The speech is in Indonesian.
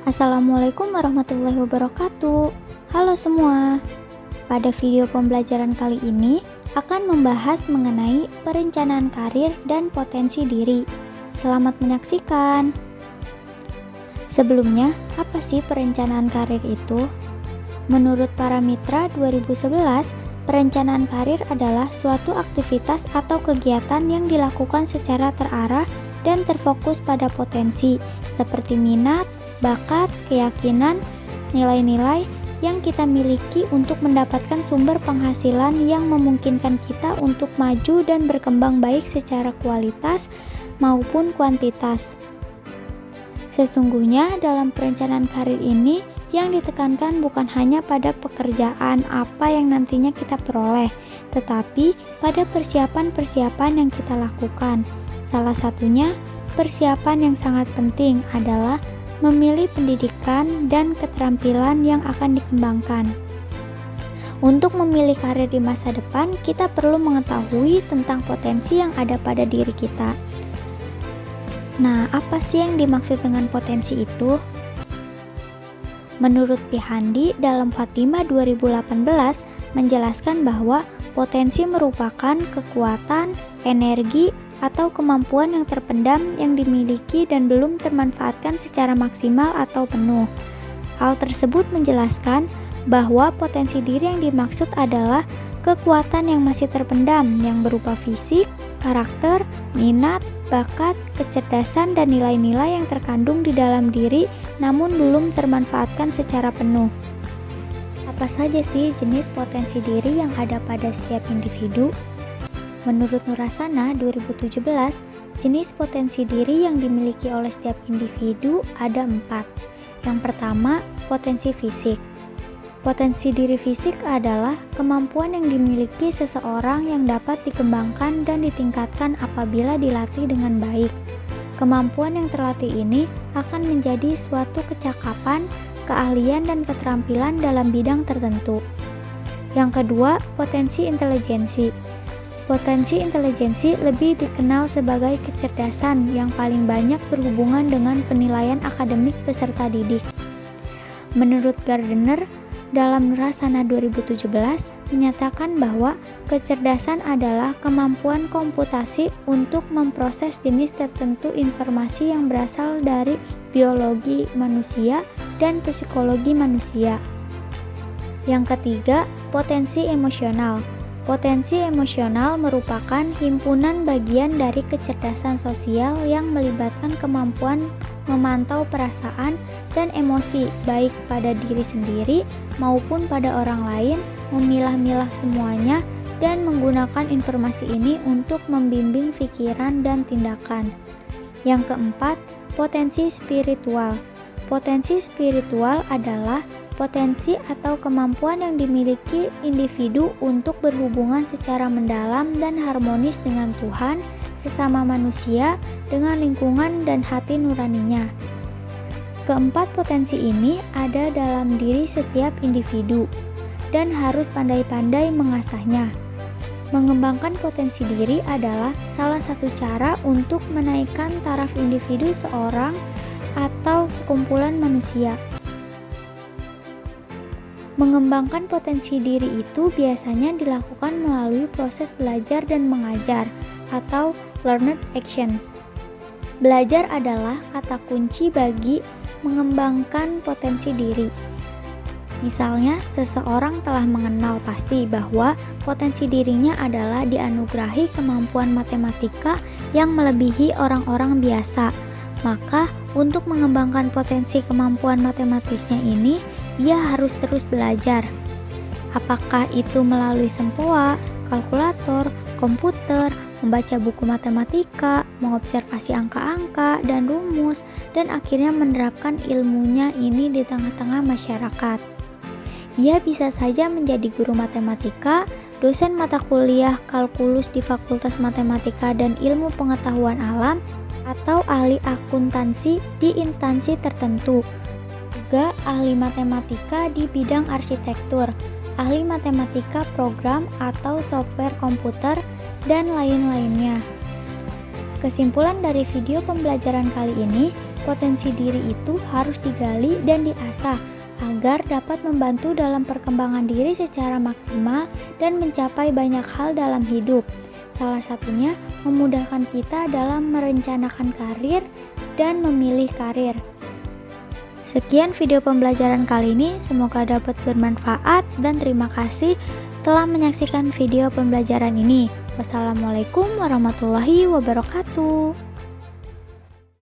Assalamualaikum warahmatullahi wabarakatuh. Halo semua. Pada video pembelajaran kali ini akan membahas mengenai perencanaan karir dan potensi diri. Selamat menyaksikan. Sebelumnya, apa sih perencanaan karir itu? Menurut Paramitra 2011, perencanaan karir adalah suatu aktivitas atau kegiatan yang dilakukan secara terarah dan terfokus pada potensi seperti minat, bakat, keyakinan, nilai-nilai yang kita miliki untuk mendapatkan sumber penghasilan yang memungkinkan kita untuk maju dan berkembang baik secara kualitas maupun kuantitas. Sesungguhnya dalam perencanaan karir ini yang ditekankan bukan hanya pada pekerjaan apa yang nantinya kita peroleh, tetapi pada persiapan-persiapan yang kita lakukan. Salah satunya, persiapan yang sangat penting adalah memilih pendidikan dan keterampilan yang akan dikembangkan. Untuk memilih karir di masa depan, kita perlu mengetahui tentang potensi yang ada pada diri kita. Nah, apa sih yang dimaksud dengan potensi itu? Menurut Pihandi dalam Fatima 2018 menjelaskan bahwa potensi merupakan kekuatan, energi, atau kemampuan yang terpendam yang dimiliki dan belum termanfaatkan secara maksimal atau penuh. Hal tersebut menjelaskan bahwa potensi diri yang dimaksud adalah kekuatan yang masih terpendam yang berupa fisik, karakter, minat, bakat, kecerdasan, dan nilai-nilai yang terkandung di dalam diri namun belum termanfaatkan secara penuh. Apa saja sih jenis potensi diri yang ada pada setiap individu? Menurut Nurasana 2017, jenis potensi diri yang dimiliki oleh setiap individu ada 4. Yang pertama, potensi fisik. Potensi diri fisik adalah kemampuan yang dimiliki seseorang yang dapat dikembangkan dan ditingkatkan apabila dilatih dengan baik. Kemampuan yang terlatih ini akan menjadi suatu kecakapan, keahlian, dan keterampilan dalam bidang tertentu. Yang kedua, potensi intelijensi. Potensi intelijensi lebih dikenal sebagai kecerdasan yang paling banyak berhubungan dengan penilaian akademik peserta didik. Menurut Gardner, dalam Nurasana 2017 menyatakan bahwa kecerdasan adalah kemampuan komputasi untuk memproses jenis tertentu informasi yang berasal dari biologi manusia dan psikologi manusia. Yang ketiga, potensi emosional. Potensi emosional merupakan himpunan bagian dari kecerdasan sosial yang melibatkan kemampuan memantau perasaan dan emosi baik pada diri sendiri maupun pada orang lain, memilah-milah semuanya, dan menggunakan informasi ini untuk membimbing pikiran dan tindakan. Yang keempat, potensi spiritual. Potensi spiritual adalah potensi atau kemampuan yang dimiliki individu untuk berhubungan secara mendalam dan harmonis dengan Tuhan, sesama manusia, dengan lingkungan dan hati nuraninya. Keempat potensi ini ada dalam diri setiap individu dan harus pandai-pandai mengasahnya. Mengembangkan potensi diri adalah salah satu cara untuk menaikkan taraf individu seorang atau sekumpulan manusia. Mengembangkan potensi diri itu biasanya dilakukan melalui proses belajar dan mengajar atau learned action. Belajar adalah kata kunci bagi mengembangkan potensi diri. Misalnya, seseorang telah mengenal pasti bahwa potensi dirinya adalah dianugerahi kemampuan matematika yang melebihi orang-orang biasa. Maka, untuk mengembangkan potensi kemampuan matematisnya ini, ia harus terus belajar. Apakah itu melalui sempoa, kalkulator, komputer, membaca buku matematika, mengobservasi angka-angka dan rumus, dan akhirnya menerapkan ilmunya ini di tengah-tengah masyarakat. Ia bisa saja menjadi guru matematika, dosen mata kuliah kalkulus di Fakultas Matematika dan Ilmu Pengetahuan Alam, atau ahli akuntansi di instansi tertentu. Juga ahli matematika di bidang arsitektur, ahli matematika program atau software komputer, dan lain-lainnya. Kesimpulan dari video pembelajaran kali ini, potensi diri itu harus digali dan diasah agar dapat membantu dalam perkembangan diri secara maksimal dan mencapai banyak hal dalam hidup. Salah satunya memudahkan kita dalam merencanakan karir dan memilih karir. Sekian video pembelajaran kali ini, semoga dapat bermanfaat dan terima kasih telah menyaksikan video pembelajaran ini. Wassalamualaikum warahmatullahi wabarakatuh.